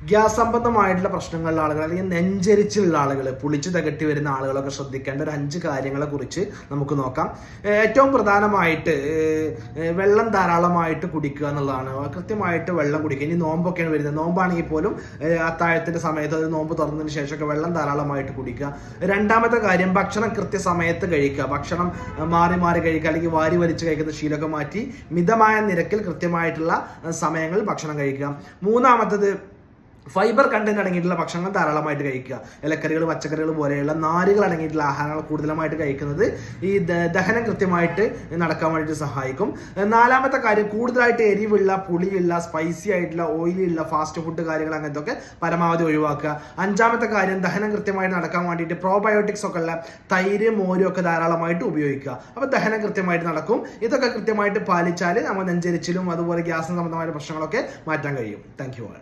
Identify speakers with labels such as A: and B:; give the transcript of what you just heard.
A: Gas സംബന്ധമായിട്ടുള്ള പ്രശ്നങ്ങളുള്ള ആളുകൾ അല്ലെങ്കിൽ നെഞ്ചരിച്ചിലുള്ള ആളുകൾ, പുളിച്ച് തകട്ടി വരുന്ന ആളുകളൊക്കെ ശ്രദ്ധിക്കേണ്ട ഒരു 5 കാര്യങ്ങളെ കുറിച്ച് നമുക്ക് നോക്കാം. ഏറ്റവും പ്രധാനമായിട്ട് വെള്ളം ധാരാളമായിട്ട് കുടിക്കുക എന്നുള്ളതാണ്. കൃത്യമായിട്ട് വെള്ളം കുടിക്കുക. ഇനി നോമ്പൊക്കെയാണ് വരുന്നത്, നോമ്പാണെങ്കിൽ പോലും അത്താഴത്തിന്റെ സമയത്ത്, അത് നോമ്പ് തുറന്നതിന് ശേഷമൊക്കെ വെള്ളം ധാരാളമായിട്ട് കുടിക്കുക. രണ്ടാമത്തെ കാര്യം, ഭക്ഷണം കൃത്യസമയത്ത് കഴിക്കുക. ഭക്ഷണം മാറി മാറി കഴിക്കുക അല്ലെങ്കിൽ വാരി വലിച്ച് കഴിക്കുന്ന ശീലമൊക്കെ മാറ്റി മിതമായ നിരക്കിൽ കൃത്യമായിട്ടുള്ള സമയങ്ങളിൽ ഭക്ഷണം കഴിക്കുക. മൂന്നാമത്തത്, ഫൈബർ കണ്ടന്റ് അടങ്ങിയിട്ടുള്ള ഭക്ഷണങ്ങൾ ധാരാളമായിട്ട് കഴിക്കുക. ഇലക്കറികൾ, പച്ചക്കറികൾ പോലെയുള്ള നാരുകൾ അടങ്ങിയിട്ടുള്ള ആഹാരങ്ങൾ കൂടുതലായിട്ട് കഴിക്കുന്നത് ഈ ദഹനം കൃത്യമായിട്ട് നടക്കാൻ വേണ്ടിയിട്ട് സഹായിക്കും. നാലാമത്തെ കാര്യം, കൂടുതലായിട്ട് എരിവുള്ള, പുളിയുള്ള, സ്പൈസി ആയിട്ടുള്ള, ഓയിലുള്ള ഫാസ്റ്റ് ഫുഡ് കാര്യങ്ങൾ അങ്ങനത്തെ പരമാവധി ഒഴിവാക്കുക. അഞ്ചാമത്തെ കാര്യം, ദഹനം കൃത്യമായിട്ട് നടക്കാൻ വേണ്ടിയിട്ട് പ്രോബയോട്ടിക്സ് ഒക്കെ ഉള്ള തൈര്, മോരും ഒക്കെ ധാരാളമായിട്ട് ഉപയോഗിക്കുക. അപ്പോൾ ദഹനം കൃത്യമായിട്ട് നടക്കും. ഇതൊക്കെ കൃത്യമായിട്ട് പാലിച്ചാൽ നമ്മൾ നെഞ്ചരിച്ചിലും അതുപോലെ ഗ്യാസിന് സംബന്ധമായ പ്രശ്നങ്ങളൊക്കെ മാറ്റാൻ കഴിയും. Thank you.